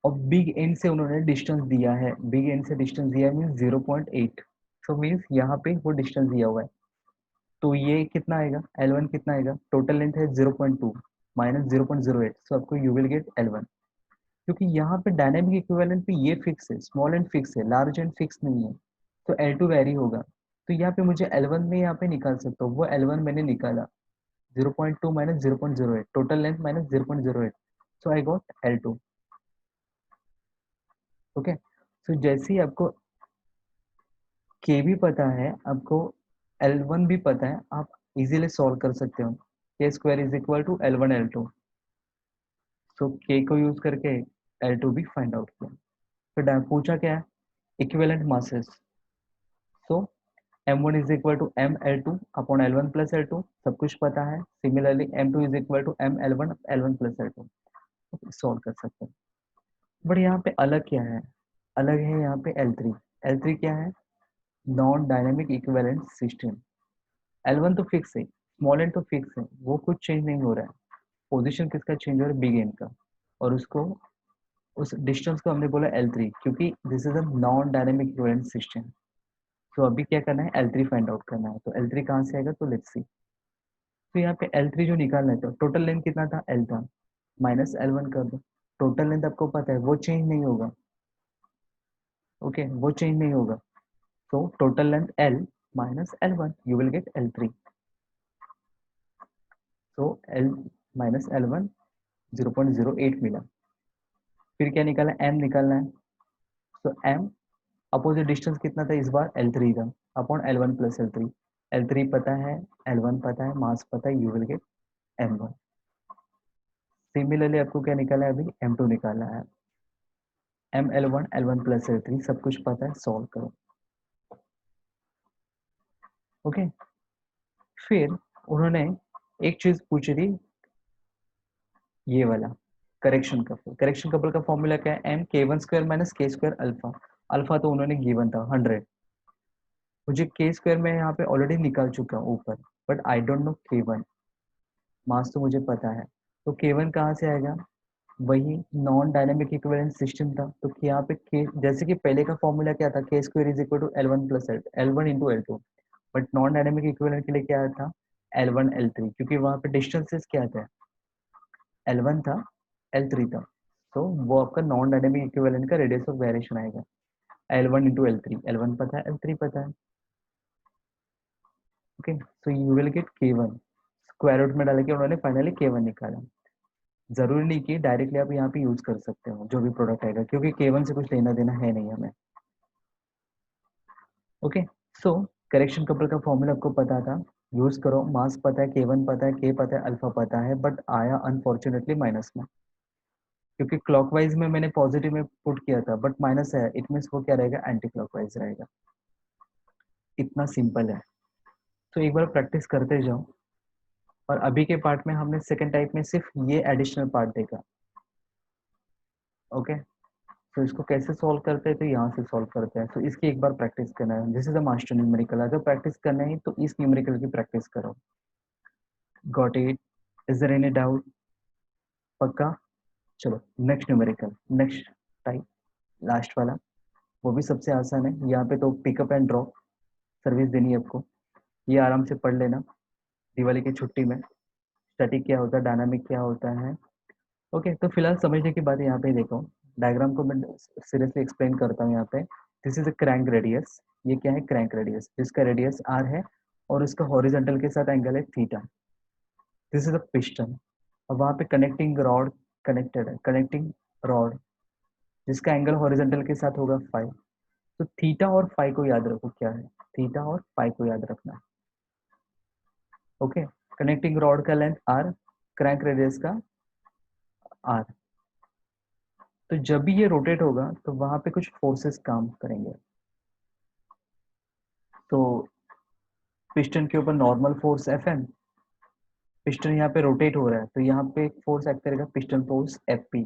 और बिग एंड से उन्होंने डिस्टेंस दिया है, बिग एंड से डिस्टेंस दिया है मीन्स 0.8। सो मीन्स यहाँ पे वो डिस्टेंस दिया हुआ है, तो ये कितना आएगा, L1 कितना आएगा, टोटल लेंथ है 0.2 माइनस 0.08, सो आपको यू विल गेट L1। क्योंकि यहाँ पे डायनेमिक इक्विवेलेंट पे ये फिक्स है, स्मॉल एंड फिक्स है, लार्ज एंड फिक्स नहीं है, तो L2 वेरी होगा। तो यहाँ पे मुझे L1 में यहाँ पे निकाल सकता हूँ, वो L1 मैंने निकाला 0.2 minus 0.08, total length minus 0.08, so I got L2। Okay, so जैसे ही आपको K भी पता है, आपको L1 भी पता है, आप इजीली सॉल्व कर सकते हो। K² is equal to L1 L2, so K को यूज करके L2 भी फाइंड आउट किया। फिर पूछा क्या है, equivalent masses, so M1 is equal to ML2 upon L1 plus L2, सब कुछ पता है। Similarly M2 is equal to ML1 L1 plus L2, solve कर सकते हैं। बट यहाँ पे अलग क्या है, अलग है यहाँ पे L3। L3 क्या है, non dynamic equivalent system. L1 तो फिक्स है, स्मॉल एन तो फिक्स है, वो कुछ चेंज नहीं हो रहा है। पोजीशन किसका चेंज हो रहा है? बिग एन का। और उसको, उस डिस्टेंस को हमने बोला L3, क्योंकि this is a non dynamic equivalent system. तो अभी क्या करना है? L3 फाइंड आउट करना है। तो L3 कहाँ से आएगा? तो लेट्स सी। तो यहाँ पे L3 जो निकालना है, तो टोटल लेंथ कितना था? L था, माइनस L1 कर दो। टोटल लेंथ आपको पता है वो चेंज नहीं होगा। ओके, वो चेंज नहीं होगा। तो total length L minus L1, you will gate L3। तो L माइनस L1 0.08 मिला। फिर क्या निकालना है? M निकालना है। तो M अपोजिट डिस्टेंस कितना था इस बार? L3 था, upon L1 plus L3। L3 पता है, L1 पता है, मास पता है, you will gate M1। Similarly आपको क्या निकाला है? अभी M2 निकालना है। ML1 L1 प्लस L3 सब कुछ पता है, सॉल्व करो। ओके, फिर उन्होंने एक चीज पूछी थी, ये वाला करेक्शन कपल। करेक्शन कपल का फॉर्मूला क्या है? M K1 square minus K square alpha. Alpha तो उन्होंने गिवन था 100, मुझे K स्क्वायर में यहाँ पे ऑलरेडी निकाल चुका हूँ ऊपर, but I don't know K1। मास तो मुझे पता है, तो K1 कहाँ से आएगा? वही नॉन डायनेमिक इक्विवेलेंट सिस्टम था, तो यहाँ पे K, जैसे कि पहले का फॉर्मूला क्या था? K square is equal to L1 plus L1 into L2। But non dynamic equivalent के लिए क्या आया था? L1 L3, क्योंकि वहां पे डिस्टेंसेस क्या थे? L1 था, L3 था। तो वो आपका नॉन डायनेमिक इक्विवेलेंट का रेडियस ऑफ वेरिएशन आएगा। L1 इंटू L3, L1 पता है, L3 पता है। Okay, so you will get K1। Square root में डाल के उन्होंने फाइनली K1 निकाला। जरूरी नहीं कि डायरेक्टली आप यहाँ पे यूज कर सकते हो जो भी प्रोडक्ट आएगा, क्योंकि K1 से कुछ लेना देना है नहीं हमें। ओके, सो करेक्शन कपल का फॉर्मूला आपको पता था, यूज करो। मास पता है, K1 पता है, K पता है, अल्फा पता है, बट आया अनफॉर्चुनेटली माइनस में, क्योंकि क्लॉकवाइज में मैंने पॉजिटिव में पुट किया था, बट माइनस है, इट मीन्स वो क्या रहेगा? एंटी क्लॉकवाइज रहेगा। इतना सिंपल है। तो एक बार प्रैक्टिस करते जाओ। और अभी के पार्ट में हमने सेकंड टाइप में सिर्फ ये एडिशनल पार्ट देखा। ओके, तो इसको कैसे सॉल्व करते हैं? तो यहाँ से सॉल्व करते हैं। तो इसकी एक बार प्रैक्टिस करना है। This is a master numerical. अगर प्रैक्टिस करना है तो इस न्यूमेरिकल की प्रैक्टिस करो। Got it? Is there any doubt? पक्का? चलो next numerical, next type, last वाला। वो भी सबसे आसान है। यहाँ पे तो पिकअप एंड ड्रॉप सर्विस देनी है आपको। ये आराम से पढ़ लेना दिवाली की छुट्टी में। स्टैटिक क्या होता है, डायनामिक क्या होता है। ओके, तो फिलहाल समझने की बात यहाँ पे देखो। डायग्राम को मैं सीरियसली एक्सप्लेन करता हूँ यहाँ पे। This is a crank radius. ये क्या है? क्रैंक रेडियस, जिसका रेडियस आर है और इसका हॉरिजॉन्टल के साथ एंगल है theta. This is a piston, और वहाँ पे कनेक्टिंग रॉड कनेक्टेड है, कनेक्टिंग रॉड जिसका एंगल हॉरिजॉन्टल के साथ होगा फाइव। तो थीटा और फाई को याद रखो, क्या है? थीटा और फाई को याद रखना। ओके, कनेक्टिंग रॉड का लेंथ आर, क्रैंक रेडियस का आर। तो जब भी ये रोटेट होगा तो वहां पे कुछ फोर्सेस काम करेंगे। तो पिस्टन के ऊपर नॉर्मल फोर्स Fm, पिस्टन यहाँ पे रोटेट हो रहा है तो यहाँ पे फोर्स एक्ट करेगा पिस्टन फोर्स Fp।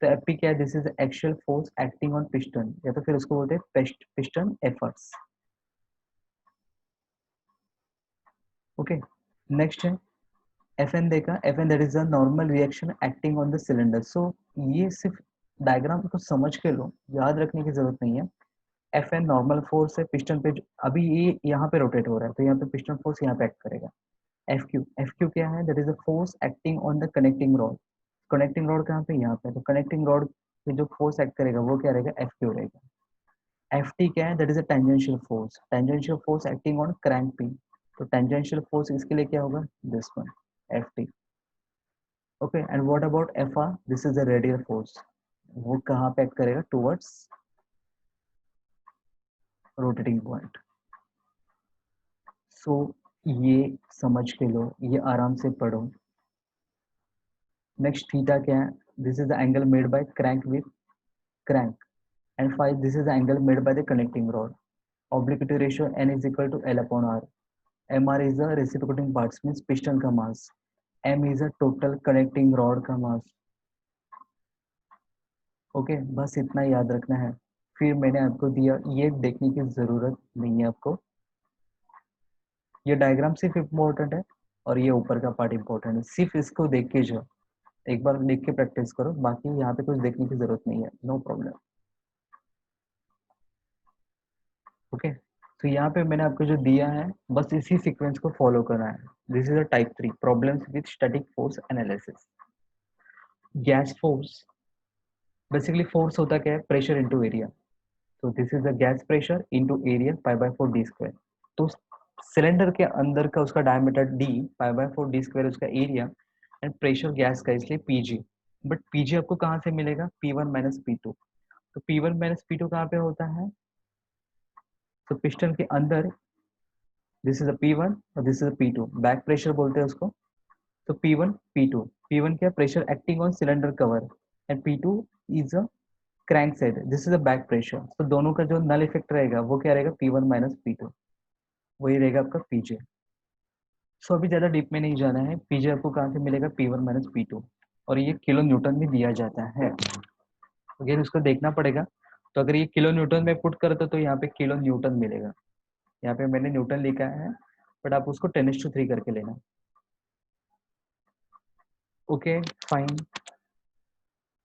तो Fp क्या है? This is actual force acting on piston, या तो फिर उसको बोलते हैं पिस्टन एफर्ट्स। ओके, नेक्स्ट है Fn। देखा Fn, that is the normal reaction acting on the cylinder. So ये सिर्फ डायग्राम को समझ के लो, याद रखने की जरूरत नहीं है। Fn नॉर्मल फोर्स है पिस्टन पे, अभी ये यहाँ पे रोटेट हो रहा है तो यहाँ पे पिस्टन फोर्स यहाँ पे एक्ट करेगा। Fq क्या है? That is a force acting on the connecting rod. Connecting rod कहाँ पे? यहाँ पे। तो कनेक्टिंग रॉड पे जो फोर्स एक्ट करेगा वो क्या रहेगा? Fq रहेगा। Ft क्या है? That is a tangential force, tangential force acting on crank pin. तो टेंजेंशियल फोर्स इसके लिए क्या होगा? This one, Ft। Okay, and what about Fr? This is a radial force, वो कहाँ पे एक्ट करेगा? Towards rotating point. सो ये समझ के लो, ये आराम से पढ़ो। नेक्स्ट थीटा क्या है? This is the angle made by crank with crank. And five, this is the angle made by the connecting rod. Obliquity ratio n is equal to L upon R। mr is the reciprocating parts means piston का mass, m is the total connecting rod का mass. Okay, बस इतना याद रखना है। फिर मैंने आपको दिया, ये देखने की जरूरत नहीं है आपको, ये डायग्राम सिर्फ इम्पोर्टेंट है। और ये ऊपर का पार्ट इंपॉर्टेंट है। सिर्फ इसको देख के जाओ, एक बार लिख के प्रैक्टिस करो, बाकी यहाँ पे कुछ देखने की जरूरत नहीं है, नो प्रॉब्लम। ओके, तो यहाँ पे मैंने आपको जो दिया है बस इसी सीक्वेंस को फॉलो करना है। This is a type 3 problems with static force analysis. Gas force, basically force होता क्या है, प्रेशर इनटू एरिया। तो this is the gas pressure into area pi by 4 D square. तो सिलेंडर के अंदर का उसका diameter D, pi by 4 D square उसका एरिया, एंड प्रेशर गैस का इसलिए पीजी। बट पीजी आपको कहाँ से मिलेगा, P1 माइनस P2। तो P1 माइनस P2 कहाँ पे होता है, तो पिस्टन के अंदर दिस इज अ P1 और this is a P2, back pressure बोलते हैं उसको। तो P1 P2, P1 क्या, pressure acting on cylinder cover, and P2 is a crank side, this is a back pressure. तो दोनों का जो नल इफेक्ट रहेगा वो क्या रहेगा, P1 माइनस P2, वही रहेगा आपका पीजे। सो अभी ज्यादा डीप में नहीं जाना है, पीजे आपको कहाँ से मिलेगा, P1 माइनस P2, और ये किलो न्यूटन में दिया जाता है। अगर उसको देखना पड़ेगा, तो अगर ये किलो न्यूटन में पुट करते तो यहाँ पे किलो न्यूटन मिलेगा। यहाँ पे मैंने न्यूटन लिखा है, बट आप उसको 10:3 करके लेना। Okay fine.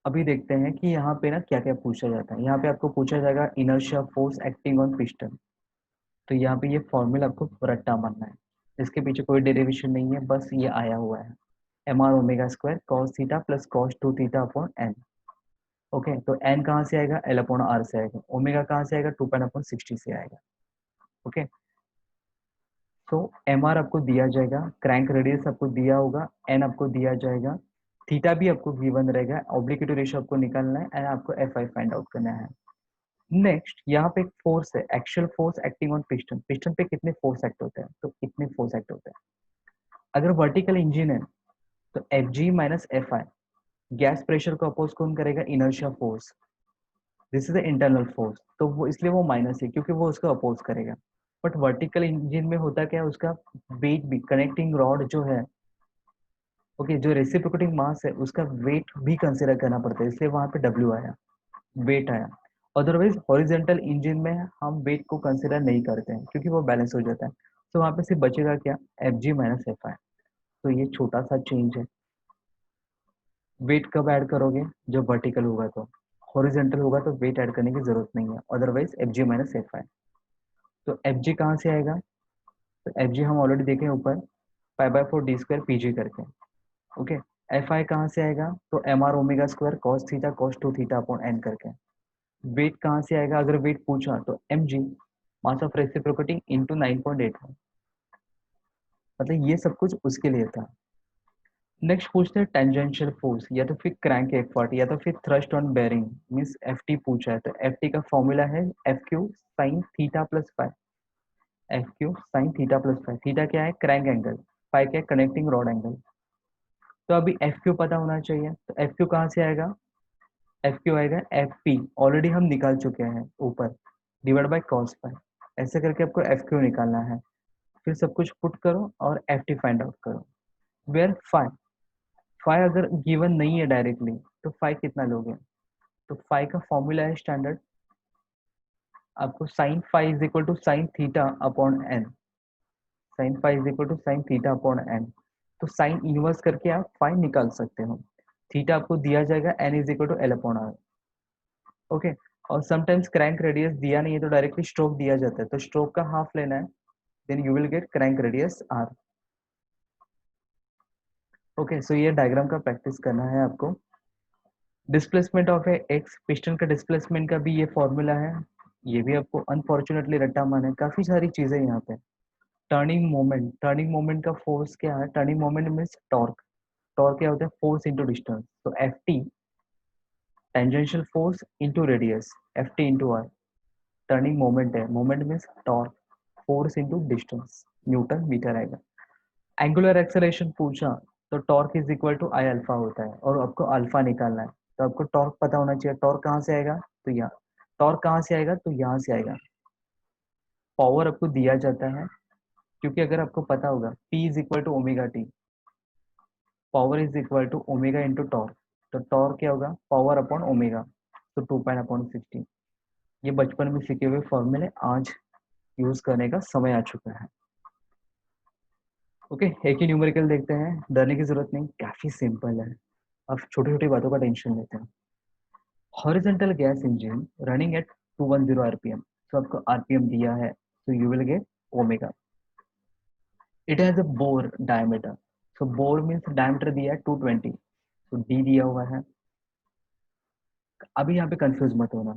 अभी देखते हैं कि यहाँ पे ना क्या क्या पूछा जाता है। यहाँ पे आपको पूछा जाएगा inertia force acting on piston. तो यहाँ पे ये फॉर्मूला आपको रट्टा मारना है, इसके पीछे कोई डेरिवेशन नहीं है, बस ये आया हुआ है, M R omega square cos theta plus cos 2 theta upon N. Okay, तो एन कहाँ से आएगा, एल अपॉन आर से आएगा, ओमेगा कहाँ से आएगा, 2 पाई अपॉन 60 से आएगा। ओके, तो एम आर आपको दिया जाएगा, क्रैंक रेडियस आपको दिया होगा, एन आपको दिया जाएगा, थीटा भी आपको गिवन रहेगा, ऑब्लिक्विटी रेशियो आपको निकालना है, एंड आपको एफ आई फाइंड आउट करना है। नेक्स्ट यहाँ पे एक फोर्स है, actual force acting on piston. Piston पे कितने फोर्स एक्ट होते हैं, तो कितने फोर्स एक्ट होते हैं। अगर वर्टिकल इंजन है तो एफ जी माइनस एफ आई, गैस प्रेशर को अपोज कौन करेगा, inertia force, this is the internal force, तो वो इसलिए वो माइनस है क्योंकि वो उसको अपोज करेगा। बट वर्टिकल इंजन में होता क्या है, उसका वेट भी, कनेक्टिंग रॉड जो है, ओके, जो रेसिप्रोकेटिंग मास है उसका वेट भी कंसिडर करना पड़ता है, इसलिए वहां पे डब्ल्यू आया, वेट आया। अदरवाइज हॉरिजेंटल इंजन में हम वेट को कंसिडर नहीं करते हैं क्योंकि वो बैलेंस हो जाता है। तो वहां पे सिर्फ बचेगा क्या, F G minus F I. तो ये छोटा सा चेंज है। वेट कब ऐड करोगे, जब वर्टिकल होगा, तो हॉरिजेंटल होगा तो वेट ऐड करने की जरूरत नहीं है, otherwise F G minus F I. तो एफ जी कहाँ से आएगा, तो एफ जी हम ऑलरेडी देखे ऊपर, pi by 4 D square P G करके। ओके, एफ आई कहाँ से आएगा, तो M R omega square cos theta cos 2 theta upon N करके। वेट कहाँ से आएगा, अगर वेट पूछा तो M G, mass of reciprocating into 9.8, मतलब ये सब कुछ उसके लिए था। नेक्स्ट पूछते हैं टेंजेंशियल फोर्स, या तो फिर क्रैंक एफर्ट, या तो फिर thrust on bearing, means F T पूछा है, तो एफ टी का फॉर्मूला है F Q sine theta plus five. F Q sine theta plus five, theta क्या है, क्रैंक एंगल, फाइव क्या है, कनेक्टिंग रॉड एंगल। तो अभी एफ क्यू पता होना चाहिए, तो एफ क्यू कहाँ से आएगा, एफ क्यू आएगा एफ पी, ऑलरेडी हम निकाल चुके हैं ऊपर, डिवाइड बाय कॉस फाइव। ऐसे करके आपको एफ क्यू निकालना है, फिर सब कुछ पुट करो और एफ टी फाइंड आउट करो। वेयर फाइव, फाइव अगर गिवन नहीं है डायरेक्टली, तो फाइव कितना लोगे, तो फाइव का फॉर्मूला है स्टैंडर्ड, आपको sine five is equal to sine theta upon N, sine five is equal to sine theta upon N. तो साइन इनवर्स करके आप फाइव निकाल सकते हो। थीटा आपको दिया जाएगा N is equal to L upon R. Okay, और समटाइम्स क्रैंक रेडियस दिया नहीं है तो डायरेक्टली स्ट्रोक दिया जाता है, तो स्ट्रोक का हाफ लेना है, then you will get crank radius R. Okay, so ये डायग्राम का प्रैक्टिस करना है आपको। Displacement of A X, piston का डिस्प्लेसमेंट का भी ये फॉर्मूला है, ये भी आपको अनफॉर्चुनेटली रट्टा माना है, काफी सारी चीजें यहाँ पे। टर्निंग मोमेंट, टर्निंग मोमेंट का फोर्स क्या है, turning moment means torque, torque क्या होता है, फोर्स इंटू डिस्टेंस, तो F T tangential force into radius, F T into R. Turning moment है, moment means torque, force into distance, newton metre आएगा। Angular acceleration पूछा तो torque is equal to I alpha होता है, और आपको alpha निकालना है, तो आपको टॉर्क पता होना चाहिए। टॉर्क कहाँ से आएगा, तो यहाँ, टॉर्क कहाँ से आएगा, तो यहाँ से आएगा। पावर आपको दिया जाता है, क्योंकि अगर आपको पता होगा P is equal to omega T, power is equal to omega into torque, तो टॉर्क क्या होगा, पावर अपॉन ओमेगा, तो 2 पाई अपॉन 60। ये बचपन में सीखे हुए फॉर्मूले आज यूज करने का समय आ चुका है। ओके, एक ही न्यूमेरिकल देखते हैं, डरने की जरूरत नहीं, काफी सिंपल है। अब छोटी छोटी बातों का टेंशन लेते हैं। Horizontal gas engine running at 210 RPM, तो आपको आरपीएम दिया है, so you will get omega. It has a bore diameter, so bore means diameter दिया है 220, तो डी दिया हुआ है। अभी यहाँ पे कंफ्यूज मत होना,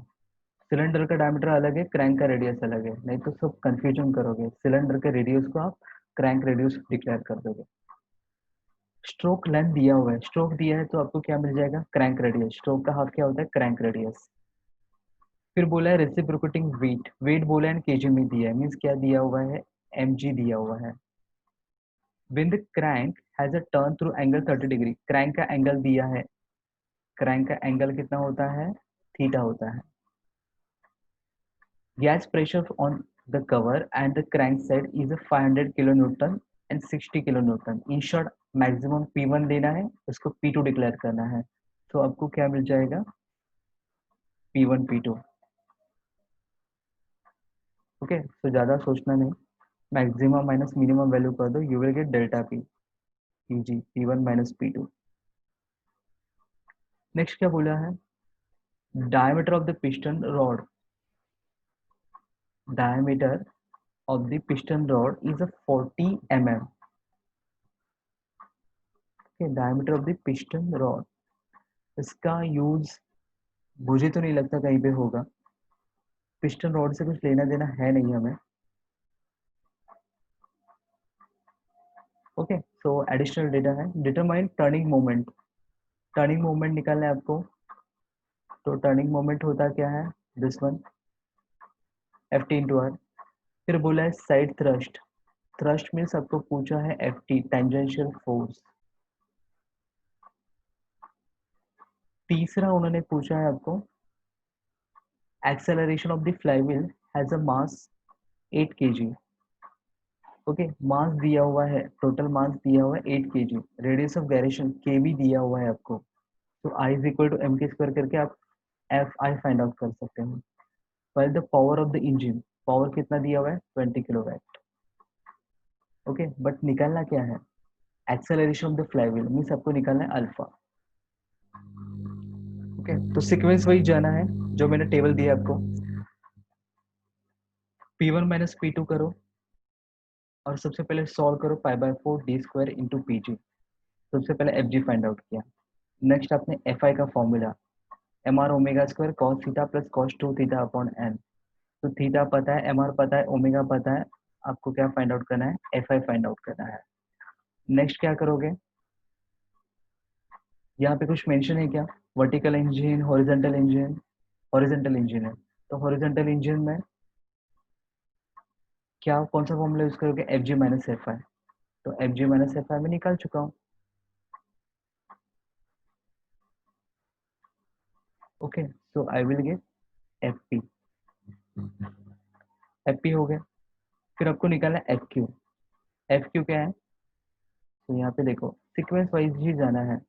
सिलेंडर का डायमीटर अलग है, क्रैंक का रेडियस अलग है, नहीं तो सब कंफ्यूजन करोगे। सिलेंडर के रेडियस को आप क्रैंक रेडियस डिक्लेयर कर दोगे। स्ट्रोक लेंथ दिया हुआ है, स्ट्रोक दिया है तो आपको क्या मिल जाएगा, क्रैंक रेडियस। स्ट्रोक का हाफ क्या होता है, क्रैंक रेडियस। फिर बोला है रेसिप्रोकेटिंग वेट, वेट बोला है केजी में दिया है, मीन्स क्या दिया हुआ है, एमजी दिया हुआ है। When the crank has a turn through angle 30 degree, crank का एंगल दिया है, क्रैंक का एंगल कितना होता है, थीटा होता है। Gas pressure on the cover and the crank side is 500 kilo Newton and 60 kilo Newton. In short maximum P1 लेना है, उसको P2 डिक्लेयर करना है, तो आपको क्या मिल जाएगा, P1 P2। ओके, तो ज्यादा सोचना नहीं, मैक्सिमम माइनस मिनिमम वैल्यू कर दो, you will get delta P, PG P1 minus P2। Next क्या बोला है, diameter of the piston rod, diameter of the piston rod is a 40 mm. Okay, diameter of the piston rod, इसका use मुझे तो नहीं लगता कहीं पे होगा, पिस्टन रॉड से कुछ लेना देना है नहीं हमें। ओके, सो एडिशनल डेटा है, determine turning moment. Turning moment निकालना है आपको, तो टर्निंग मोमेंट होता क्या है, this one, F T into R. फिर बोला है साइड थ्रस्ट, थ्रस्ट मीन्स आपको पूछा है एफ टी, टेंजेंशियल फोर्स। तीसरा उन्होंने पूछा है आपको, acceleration of the flywheel has a mass 8 kg। Okay, mass दिया हुआ है, टोटल मास दिया हुआ है 8 kg, रेडियस ऑफ गायरेशन के भी दिया हुआ है आपको, तो I is equal to M K square करके आप एफ आई फाइंड आउट कर सकते हैं। Find the power of the engine, power कितना दिया हुआ है, 20 किलोवाट। ओके, बट निकालना क्या है, acceleration of the flywheel means आपको निकालना है अल्फा। ओके, तो सीक्वेंस वही जाना है जो मैंने टेबल दिया आपको, P1 माइनस P2 करो, और सबसे पहले सॉल्व करो pi by 4 D square into P G. सबसे पहले एफ जी फाइंड आउट किया। नेक्स्ट आपने एफ आई का formula, M R omega square cos theta plus cos 2 theta upon N. तो थीटा पता है, एम आर पता है, ओमेगा पता है, आपको क्या फाइंड आउट करना है, एफ आई फाइंड आउट करना है। नेक्स्ट क्या करोगे, यहाँ पे कुछ मेंशन है क्या, vertical engine, horizontal engine, horizontal engine है, तो हॉरिजॉन्टल इंजन में क्या, कौन सा फॉर्मूला यूज करोगे, F G minus F I. तो F G minus F I में निकाल चुका हूँ। Okay, so I will get F P, F P हो गया। फिर आपको निकालना है एफ क्यू, एफ क्यू क्या है, तो यहाँ पे देखो सीक्वेंस वाइज ही जाना है।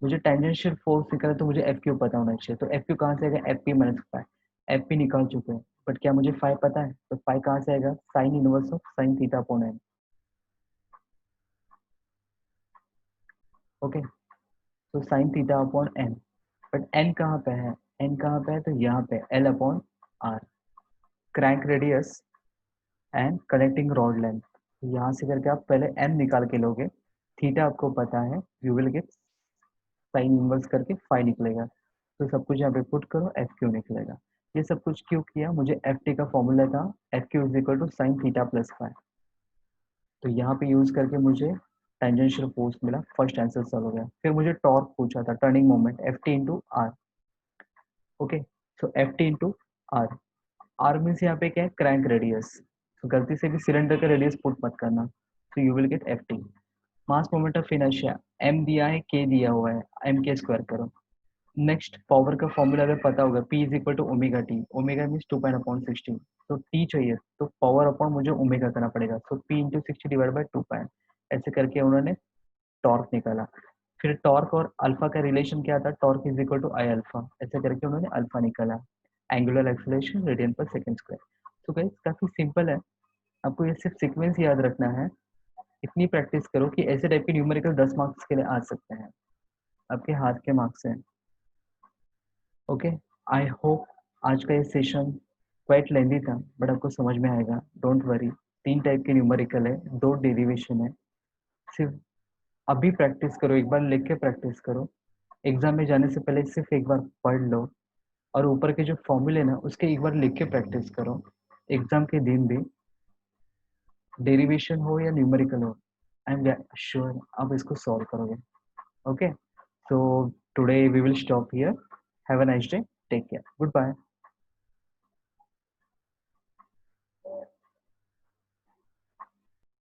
मुझे टेंजेंशियल फोर्स निकाला तो मुझे एफ क्यू पता होना चाहिए, तो एफ क्यू कहाँ से आएगा, F P minus five. F P निकाल चुके हैं, बट क्या मुझे फाइव पता है, तो फाइव कहाँ से आएगा, sine inverse of sine theta upon N. Okay, तो sine theta upon N, but N कहाँ पे है, एन कहाँ पे है, तो यहाँ पे L upon R, crank radius and connecting rod length. यहाँ से करके आप पहले एन निकाल के लोगे, थीटा आपको पता है, you will gate sign inverse करके फाइव निकलेगा। तो सब कुछ यहाँ पे पुट करो, एफ क्यू निकलेगा। ये सब कुछ क्यों किया, मुझे एफ टी का फॉर्मूला था, F Q is equal to sine theta plus five, तो यहाँ पे यूज करके मुझे टेंजेंशियल फोर्स मिला, फर्स्ट आंसर सॉल्व हो गया। फिर मुझे टॉर्क पूछा था, turning moment, F T into R. Okay, so F T into R, R means यहाँ पे क्या है, क्रैंक रेडियस, तो गलती से भी सिलेंडर का रेडियस पुट मत करना, तो you will get F T. Mass moment of inertia, M दिया है, के दिया हुआ है, एम के स्क्वायर करो। नेक्स्ट पावर का फॉर्मूला अगर पता होगा, P is equal to omega T, omega means 2 pi upon 16, तो T चाहिए तो पावर अपॉन मुझे ओमेगा करना पड़ेगा, तो P इंटू 60 डिवाइड बाई 2 पाई, ऐसे करके उन्होंने टॉर्क निकाला। फिर टॉर्क और अल्फा का रिलेशन क्या था, torque is equal to I alpha, ऐसे करके उन्होंने अल्फा निकाला, एंगुलर एक्सेलरेशन रेडियन पर सेकंड स्क्वायर। तो गाइस काफी सिंपल है, आपको ये सिर्फ सीक्वेंस याद रखना है, इतनी प्रैक्टिस करो कि ऐसे टाइप के न्यूमेरिकल 10 मार्क्स के लिए आ सकते हैं, आपके हाथ के मार्क्स हैं। ओके, आई होप आज का ये सेशन क्वाइट लेंदी था बट आपको समझ में आएगा, डोंट वरी। 3 टाइप के न्यूमेरिकल है, 2 डेरिवेशन है। सिर्फ अभी प्रैक्टिस करो, एक बार लिख के प्रैक्टिस करो, एग्जाम में जाने से पहले सिर्फ एक बार पढ़ लो, और ऊपर के जो फॉर्मूले ना उसके एक बार लिख के प्रैक्टिस करो। एग्जाम के दिन भी डेरिवेशन हो या न्यूमेरिकल हो, आई एम श्योर आप इसको सॉल्व करोगे। Okay, so today we will stop here. Have a nice day. Take care. Goodbye.